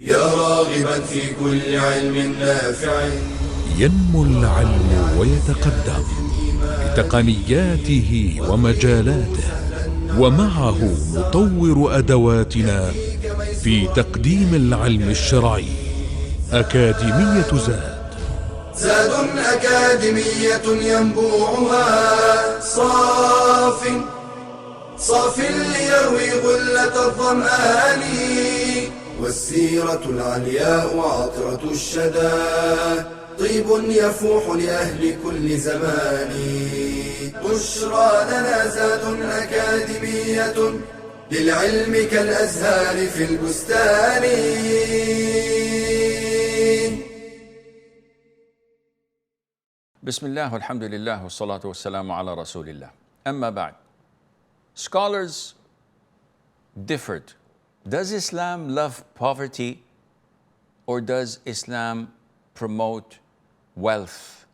يا راغبا في كل علم نافع. ينمو العلم ويتقدم بتقنياته ومجالاته، ومعه نطور أدواتنا في تقديم العلم الشرعي. أكاديمية زاد أكاديمية ينبوعها صاف ليروي غلة الظمآن، والسيرة العلياء عطرة الشدى طيب يفوح لأهل كل زمان. بشرى لنا زاد أكاديمية للعلم كالأزهار في البستان. بسم الله والحمد لله والصلاة والسلام على رسول الله. أما بعد, scholars differed. Does Islam love poverty or does Islam promote wealth?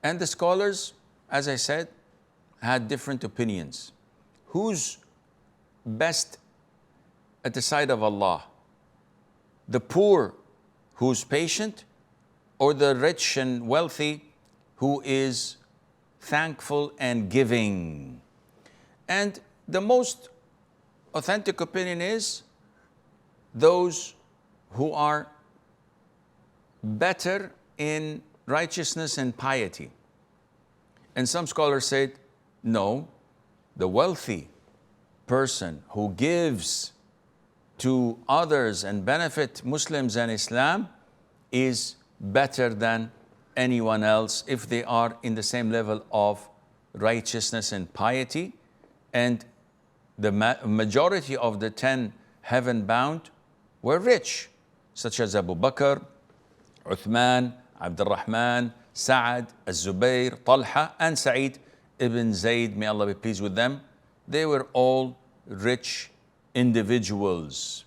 And the scholars, as I said, had different opinions. Who's best at the side of Allah? The poor who's patient, or the rich and wealthy who is thankful and giving? And the most authentic opinion is those who are better in righteousness and piety. And some scholars said, no, the wealthy person who gives to others and benefit Muslims and Islam is better than anyone else if they are in the same level of righteousness and piety. And the majority of the 10 heaven-bound were rich, such as Abu Bakr, Uthman, Abdul Rahman, Sa'ad, Az-Zubayr, Talha, and Sa'id ibn Zayd, may Allah be pleased with them. They were all rich individuals.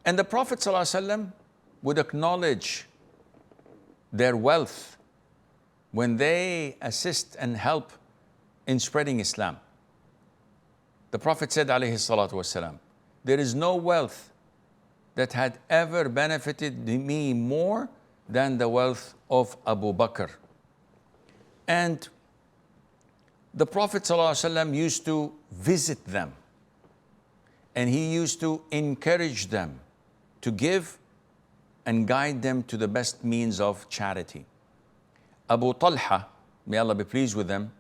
And the Prophet ﷺ would acknowledge their wealth when they assist and help in spreading Islam. The Prophet said, alayhi salatu wasalam, there is no wealth that had ever benefited me more than the wealth of Abu Bakr. And the Prophet ﷺ used to visit them, and he used to encourage them to give and guide them to the best means of charity. Abu Talha, may Allah be pleased with him,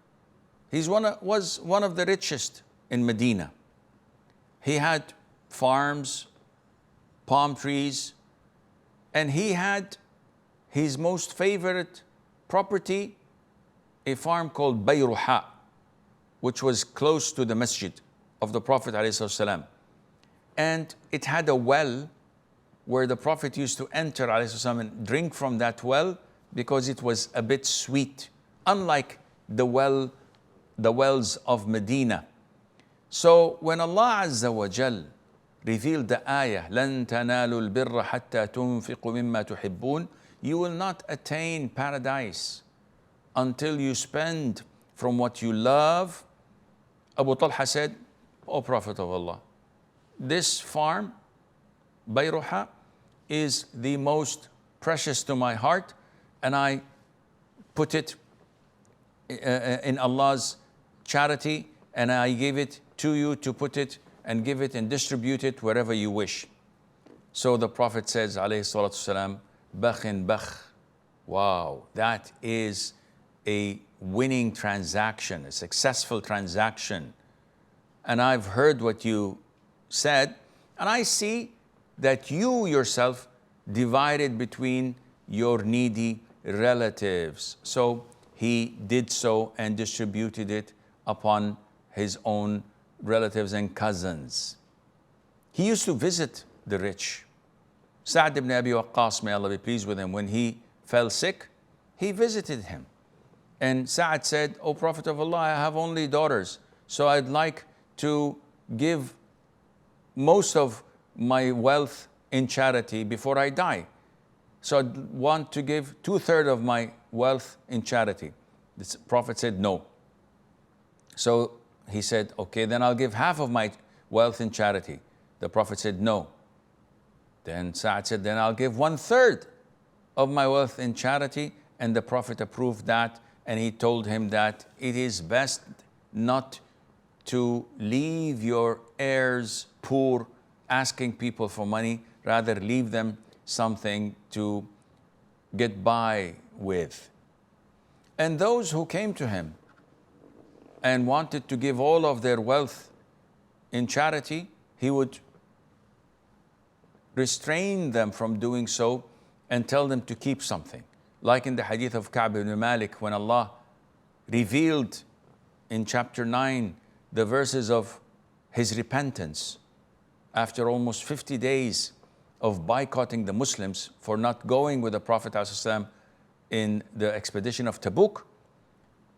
was one of the richest in Medina. He had farms, palm trees, and he had his most favorite property, a farm called Bayruha, which was close to the masjid of the Prophet ﷺ. And it had a well where the Prophet used to enter ﷺ and drink from that well because it was a bit sweet, unlike the wells of Medina. So when Allah Azza wa Jal revealed the ayah, لَن تَنَالُوا الْبِرَّ حَتَّى تُنْفِقُوا مِمَّا تُحِبُّونَ, you will not attain paradise until you spend from what you love. Abu Talha said, O Prophet of Allah, this farm, Bayruha, is the most precious to my heart, and I put it in Allah's charity, and I give it to you to put it and give it and distribute it wherever you wish. So the Prophet says, alayhi salatu wasalam, bakhin bakh. Wow, that is a winning transaction, a successful transaction. And I've heard what you said, and I see that you yourself divided between your needy relatives. So he did so and distributed it upon his own relatives and cousins. He used to visit the rich. Sa'd ibn Abi Waqqas, may Allah be pleased with him, when he fell sick, he visited him. And Sa'd said, O Prophet of Allah, I have only daughters, so I'd like to give most of my wealth in charity before I die. So I want to give 2/3 of my wealth in charity. The Prophet said no. So he said, okay, then I'll give half of my wealth in charity. The Prophet said no. Then Sa'ad said, then I'll give 1/3 of my wealth in charity. And the Prophet approved that, and he told him that it is best not to leave your heirs poor, asking people for money. Rather, leave them something to get by with. And those who came to him and wanted to give all of their wealth in charity, he would restrain them from doing so and tell them to keep something. Like in the hadith of Ka'b ibn Malik, when Allah revealed in chapter 9 the verses of his repentance after almost 50 days of boycotting the Muslims for not going with the Prophet ﷺ in the expedition of Tabuk.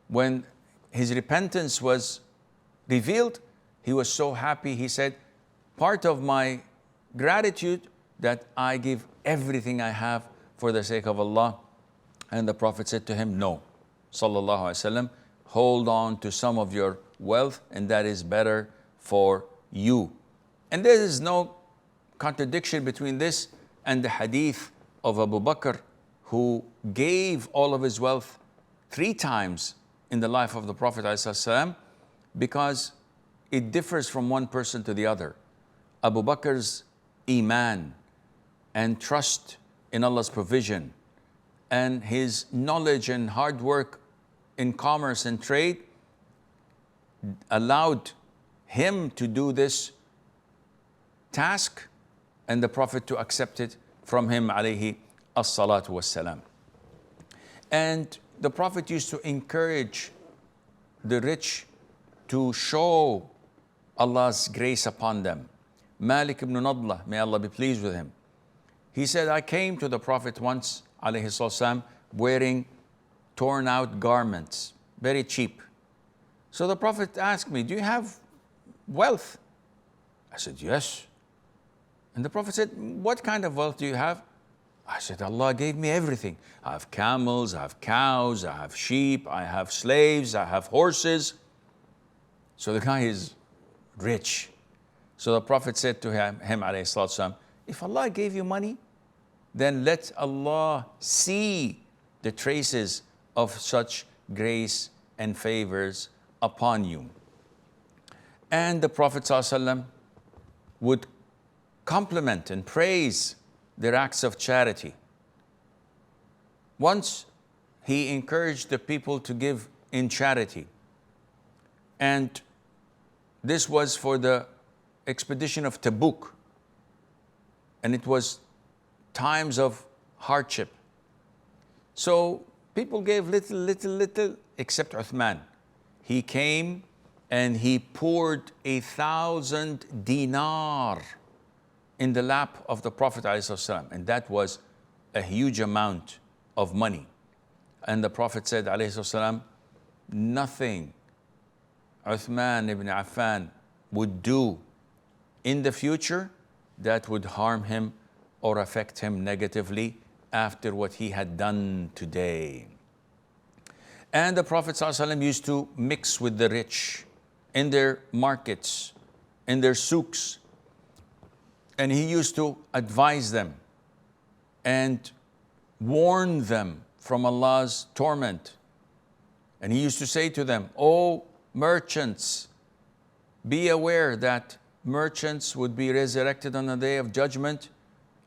When his repentance was revealed, he was so happy. He said, part of my gratitude that I give everything I have for the sake of Allah. And the Prophet said to him, no, sallallahu alaihi wasallam, hold on to some of your wealth, and that is better for you. And there is no contradiction between this and the hadith of Abu Bakr, who gave all of his wealth 3 times in the life of the Prophet ﷺ, because it differs from one person to the other. Abu Bakr's iman and trust in Allah's provision and his knowledge and hard work in commerce and trade allowed him to do this task, and the Prophet to accept it from him, alayhi as-salatu was-salam. And the Prophet used to encourage the rich to show Allah's grace upon them. Malik ibn Nadla, may Allah be pleased with him, he said, I came to the Prophet once, alayhi sallam, wearing torn out garments, very cheap. So the Prophet asked me, do you have wealth? I said, yes. And the Prophet said, what kind of wealth do you have? I said, Allah gave me everything. I have camels, I have cows, I have sheep, I have slaves, I have horses. So the guy is rich. So the Prophet said to him alayhi salatu, if Allah gave you money, then let Allah see the traces of such grace and favors upon you. And the Prophet ﷺ would compliment and praise their acts of charity. Once he encouraged the people to give in charity, and this was for the expedition of Tabuk, and it was times of hardship. So people gave little, except Uthman. He came and he poured 1,000 dinar in the lap of the Prophet ﷺ, and that was a huge amount of money. And the Prophet said ﷺ, nothing Uthman ibn Affan would do in the future that would harm him or affect him negatively after what he had done today. And the Prophet ﷺ used to mix with the rich in their markets, in their souks, and he used to advise them and warn them from Allah's torment. And he used to say to them, "O merchants, be aware that merchants would be resurrected on the day of judgment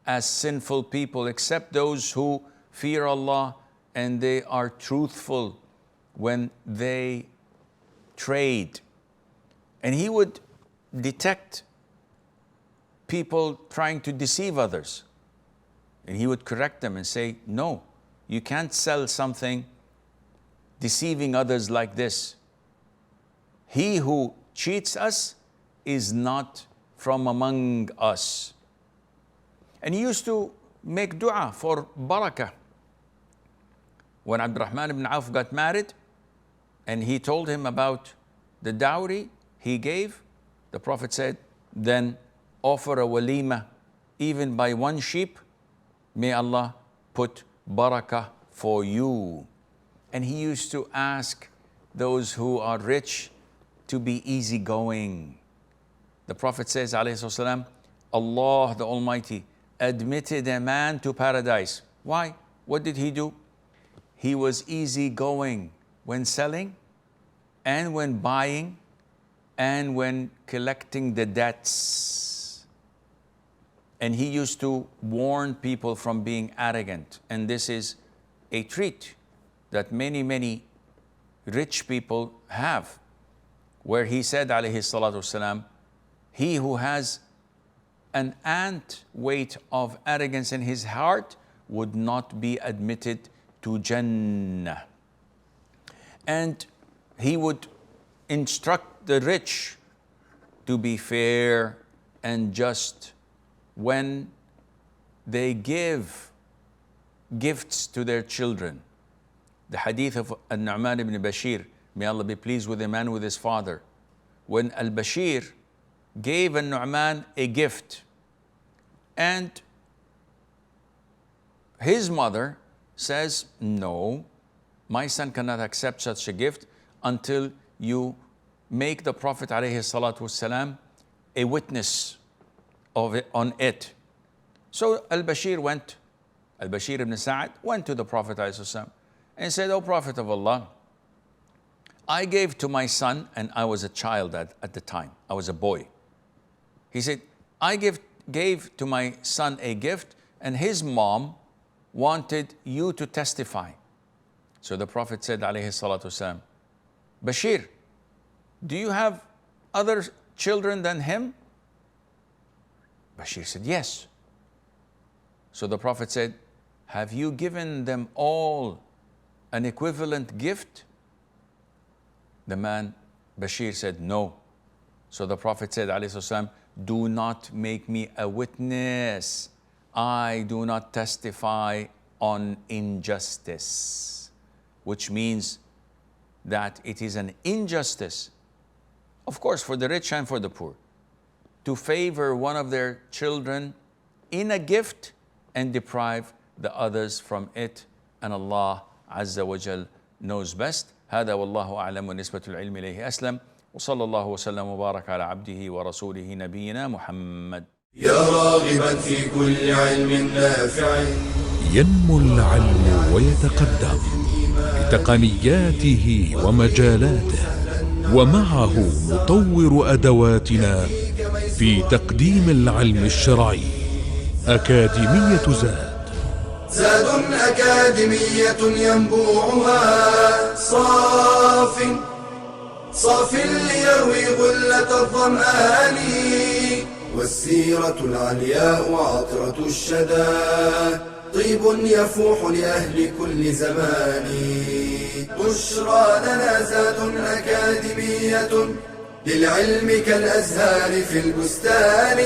as sinful people, except those who fear Allah and they are truthful when they trade." And he would detect people trying to deceive others, and he would correct them and say, "No, you can't sell something deceiving others like this. He who cheats us is not from among us." And he used to make dua for barakah. When Abdurrahman ibn Auf got married and he told him about the dowry he gave, the Prophet said, then offer a walima even by 1 sheep. May Allah put barakah for you. And he used to ask those who are rich to be easygoing. The Prophet says, alayhi salam, Allah the Almighty admitted a man to paradise. Why? What did he do? He was easygoing when selling and when buying and when collecting the debts. And he used to warn people from being arrogant. And this is a trait that many rich people have, where he said, alayhi salatu wasalam, he who has an ant weight of arrogance in his heart would not be admitted to Jannah. And he would instruct the rich to be fair and just when they give gifts to their children. The hadith of Al-Nu'man ibn Bashir, may Allah be pleased with the man with his father. When Al-Bashir gave Al-Nu'man a gift, and his mother says, no, my son cannot accept such a gift until you make the Prophet ﷺ a witness of it, on it. So Al-Bashir ibn Sa'ad went to the Prophet ﷺ and said, O Prophet of Allah, I gave to my son, and I was a child at the time, I was a boy. He said, I gave to my son a gift, and his mom wanted you to testify. So the Prophet said, alayhi salatu wasalam, Bashir, do you have other children than him? Bashir said, yes. So the Prophet said, have you given them all an equivalent gift? The man, Bashir, said, no. So the Prophet said, alayhi salatu wasalam, do not make me a witness. I do not testify on injustice, which means that it is an injustice, of course, for the rich and for the poor, to favor one of their children in a gift and deprive the others from it. And Allah Azza wa Jal knows best. هذا والله أعلم ونسبة العلم إليه أسلم وصلى الله وسلم وبارك على عبده ورسوله نبينا محمد. يا راغبا في كل علم نافع ينمو العلم ويتقدم بتقنياته ومجالاته، ومعه نطور أدواتنا في تقديم العلم الشرعي. أكاديمية زاد أكاديمية ينبوعها صاف ليروي غلة الظمآن، والسيرة العلياء عطرة الشدى طيب يفوح لأهل كل زمان. بشرى لنا زاد أكاديمية للعلم كالأزهار في البستان.